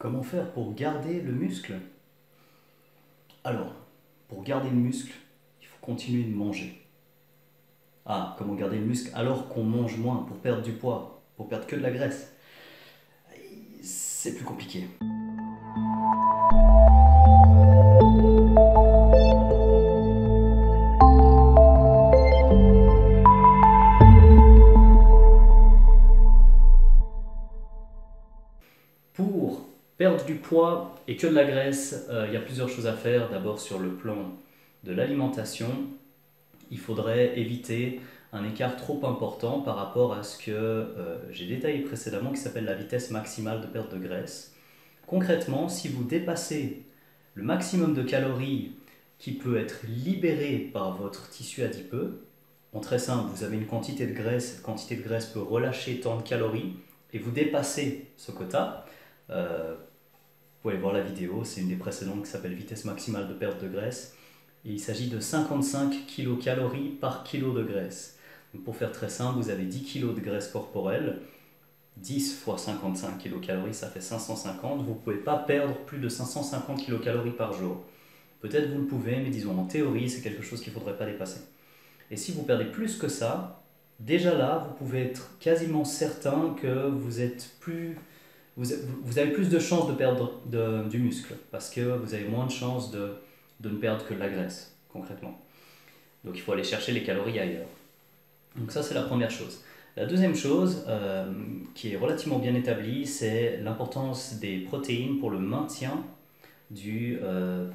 Comment faire pour garder le muscle? Alors, pour garder le muscle, il faut continuer de manger. Ah, comment garder le muscle alors qu'on mange moins pour perdre du poids, pour perdre que de la graisse? C'est plus compliqué. Pour perdre du poids et que de la graisse, il y a plusieurs choses à faire. D'abord sur le plan de l'alimentation, il faudrait éviter un écart trop important par rapport à ce que j'ai détaillé précédemment qui s'appelle la vitesse maximale de perte de graisse. Concrètement, si vous dépassez le maximum de calories qui peut être libéré par votre tissu adipeux, en très simple, vous avez une quantité de graisse, cette quantité de graisse peut relâcher tant de calories et vous dépassez ce quota. Vous pouvez voir la vidéo, c'est une des précédentes qui s'appelle vitesse maximale de perte de graisse. Et il s'agit de 55 kcal par kilo de graisse. Donc pour faire très simple, vous avez 10 kg de graisse corporelle, 10 fois 55 kcal, ça fait 550. Vous ne pouvez pas perdre plus de 550 kcal par jour. Peut-être vous le pouvez, mais disons en théorie, c'est quelque chose qu'il ne faudrait pas dépasser. Et si vous perdez plus que ça, déjà là, vous pouvez être quasiment certain que vous avez plus de chances de perdre du muscle, parce que vous avez moins de chances de ne perdre que de la graisse, concrètement. Donc il faut aller chercher les calories ailleurs. Donc ça, c'est la première chose. La deuxième chose, qui est relativement bien établie, c'est l'importance des protéines pour le maintien du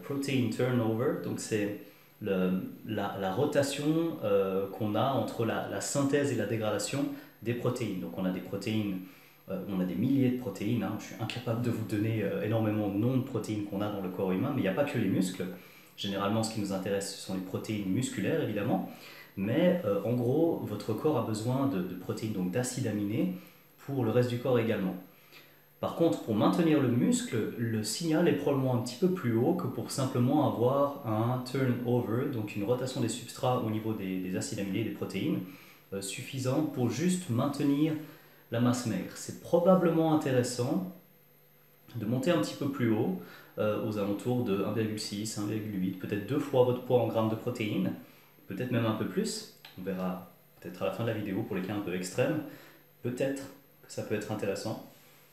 protein turnover. Donc c'est la rotation qu'on a entre la synthèse et la dégradation des protéines. Donc on a des protéines, on a des milliers de protéines. Je suis incapable de vous donner énormément de noms de protéines qu'on a dans le corps humain, mais il n'y a pas que les muscles. Généralement, ce qui nous intéresse, ce sont les protéines musculaires, évidemment. Mais en gros, votre corps a besoin de protéines, donc d'acides aminés, pour le reste du corps également. Par contre, pour maintenir le muscle, le signal est probablement un petit peu plus haut que pour simplement avoir un turnover, donc une rotation des substrats au niveau des acides aminés, des protéines, suffisant pour juste maintenir la masse maigre. C'est probablement intéressant de monter un petit peu plus haut, aux alentours de 1,6, 1,8, peut-être 2 fois votre poids en grammes de protéines, peut-être même un peu plus. On verra peut-être à la fin de la vidéo pour les cas un peu extrêmes. Peut-être que ça peut être intéressant.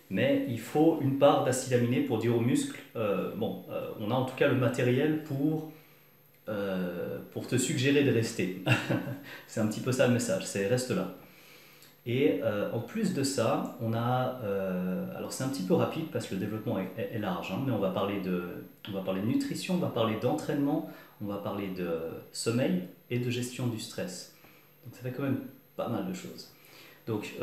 Mais il faut une part d'acides aminés pour dire aux muscles, on a en tout cas le matériel pour te suggérer de rester. C'est un petit peu ça le message, c'est reste là. Et en plus de ça, on a, alors c'est un petit peu rapide parce que le développement est large, mais on va parler de nutrition, on va parler d'entraînement, on va parler de sommeil et de gestion du stress. Donc ça fait quand même pas mal de choses. Donc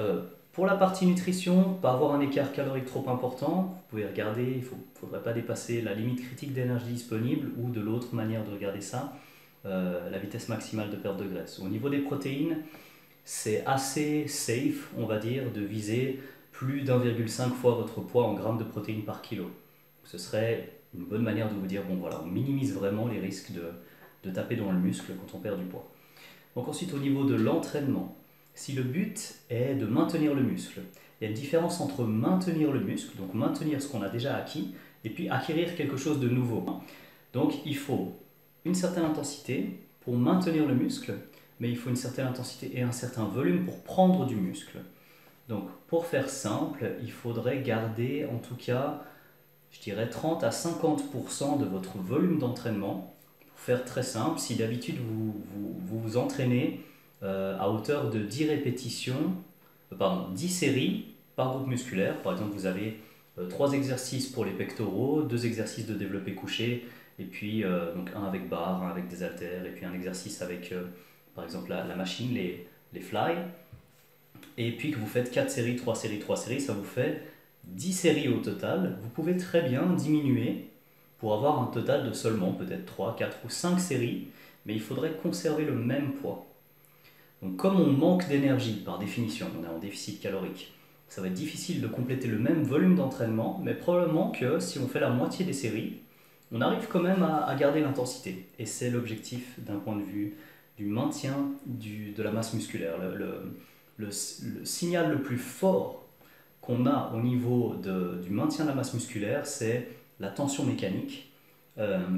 pour la partie nutrition, pas avoir un écart calorique trop important, vous pouvez regarder, il ne faudrait pas dépasser la limite critique d'énergie disponible ou de l'autre manière de regarder ça, la vitesse maximale de perte de graisse. Au niveau des protéines, c'est assez safe, on va dire, de viser plus d'1,5 fois votre poids en grammes de protéines par kilo. Ce serait une bonne manière de vous dire, bon voilà, on minimise vraiment les risques de taper dans le muscle quand on perd du poids. Donc ensuite, au niveau de l'entraînement, si le but est de maintenir le muscle, il y a une différence entre maintenir le muscle, donc maintenir ce qu'on a déjà acquis, et puis acquérir quelque chose de nouveau. Donc il faut une certaine intensité pour maintenir le muscle, mais il faut une certaine intensité et un certain volume pour prendre du muscle. Donc pour faire simple, il faudrait garder en tout cas, je dirais 30 à 50% de votre volume d'entraînement. Pour faire très simple, si d'habitude vous entraînez à hauteur de 10 répétitions, 10 séries par groupe musculaire, par exemple vous avez 3 exercices pour les pectoraux, 2 exercices de développé couché, et puis donc un avec barre, un avec des haltères, et puis un exercice avec par exemple la machine, les fly, et puis que vous faites 4 séries, 3 séries, 3 séries, ça vous fait 10 séries au total. Vous pouvez très bien diminuer pour avoir un total de seulement peut-être 3, 4 ou 5 séries, mais il faudrait conserver le même poids. Donc comme on manque d'énergie par définition, on est en déficit calorique, ça va être difficile de compléter le même volume d'entraînement, mais probablement que si on fait la moitié des séries, on arrive quand même à garder l'intensité. Et c'est l'objectif d'un point de vue du maintien de la masse musculaire. Le signal le plus fort qu'on a au niveau du maintien de la masse musculaire, c'est la tension mécanique.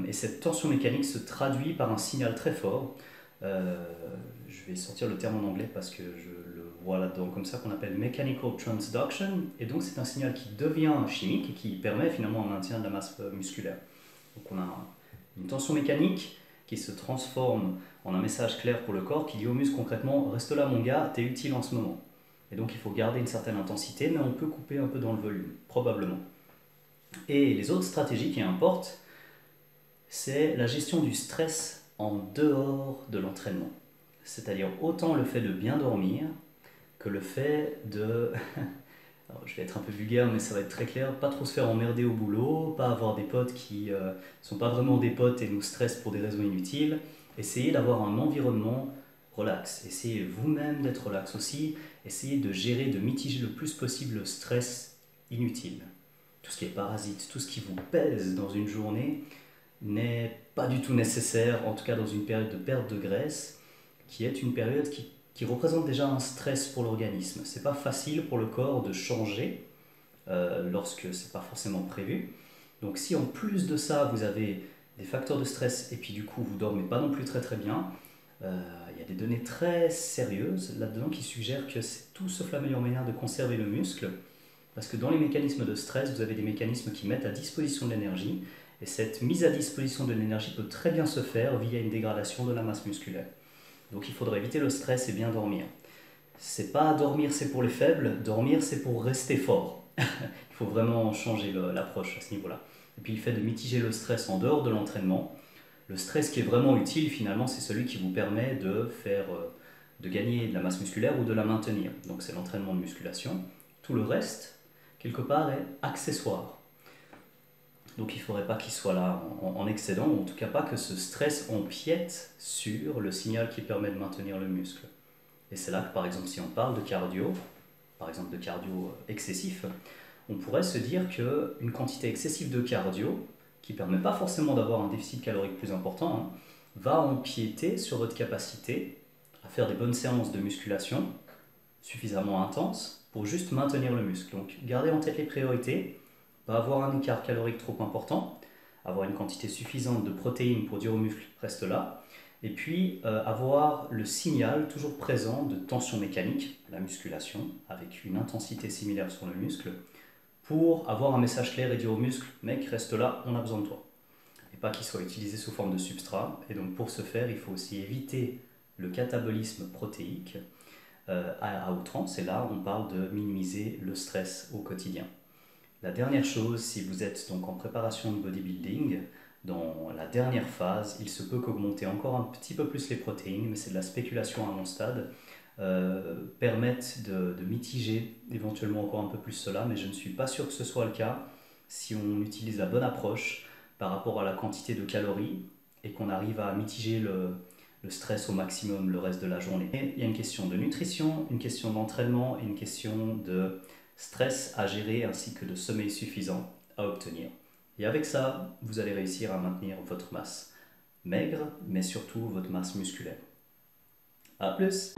Et cette tension mécanique se traduit par un signal très fort. Je vais sortir le terme en anglais parce que je le vois là-dedans comme ça, qu'on appelle mechanical transduction. Et donc c'est un signal qui devient chimique et qui permet finalement un maintien de la masse musculaire. Donc on a une tension mécanique qui se transforme en un message clair pour le corps qui dit au muscle concrètement « Reste là mon gars, t'es utile en ce moment ». Et donc il faut garder une certaine intensité, mais on peut couper un peu dans le volume, probablement. Et les autres stratégies qui importent, c'est la gestion du stress en dehors de l'entraînement. C'est-à-dire autant le fait de bien dormir que le fait de... Alors, je vais être un peu vulgaire, mais ça va être très clair, pas trop se faire emmerder au boulot, pas avoir des potes qui ne sont pas vraiment des potes et nous stressent pour des raisons inutiles. Essayez d'avoir un environnement relax. Essayez vous-même d'être relax aussi. Essayez de gérer, de mitiger le plus possible le stress inutile. Tout ce qui est parasite, tout ce qui vous pèse dans une journée n'est pas du tout nécessaire, en tout cas dans une période de perte de graisse, qui est une période qui représente déjà un stress pour l'organisme. C'est pas facile pour le corps de changer lorsque c'est pas forcément prévu. Donc si en plus de ça vous avez des facteurs de stress et puis du coup vous dormez pas non plus très très bien, il y a des données très sérieuses là-dedans qui suggèrent que c'est tout sauf la meilleure manière de conserver le muscle, parce que dans les mécanismes de stress, vous avez des mécanismes qui mettent à disposition de l'énergie, et cette mise à disposition de l'énergie peut très bien se faire via une dégradation de la masse musculaire. Donc il faudrait éviter le stress et bien dormir. C'est pas dormir c'est pour les faibles, dormir c'est pour rester fort. Il faut vraiment changer l'approche à ce niveau-là. Et puis le fait de mitiger le stress en dehors de l'entraînement, le stress qui est vraiment utile finalement c'est celui qui vous permet de gagner de la masse musculaire ou de la maintenir. Donc c'est l'entraînement de musculation. Tout le reste, quelque part, est accessoire. Donc il ne faudrait pas qu'il soit là en excédent, ou en tout cas pas que ce stress empiète sur le signal qui permet de maintenir le muscle. Et c'est là que par exemple si on parle de cardio, par exemple de cardio excessif, on pourrait se dire qu'une quantité excessive de cardio, qui ne permet pas forcément d'avoir un déficit calorique plus important, va empiéter sur votre capacité à faire des bonnes séances de musculation suffisamment intenses pour juste maintenir le muscle. Donc gardez en tête les priorités, pas avoir un écart calorique trop important, avoir une quantité suffisante de protéines pour dire au muscle reste là, et puis avoir le signal toujours présent de tension mécanique, la musculation, avec une intensité similaire sur le muscle, pour avoir un message clair et dire au muscle mec reste là, on a besoin de toi. Et pas qu'il soit utilisé sous forme de substrat, et donc pour ce faire il faut aussi éviter le catabolisme protéique à outrance, et là on parle de minimiser le stress au quotidien. La dernière chose, si vous êtes donc en préparation de bodybuilding, dans la dernière phase, il se peut qu'augmenter encore un petit peu plus les protéines, mais c'est de la spéculation à mon stade, permettent de mitiger éventuellement encore un peu plus cela, mais je ne suis pas sûr que ce soit le cas si on utilise la bonne approche par rapport à la quantité de calories et qu'on arrive à mitiger le stress au maximum le reste de la journée. Et il y a une question de nutrition, une question d'entraînement et une question de stress à gérer ainsi que de sommeil suffisant à obtenir. Et avec ça, vous allez réussir à maintenir votre masse maigre, mais surtout votre masse musculaire. A plus!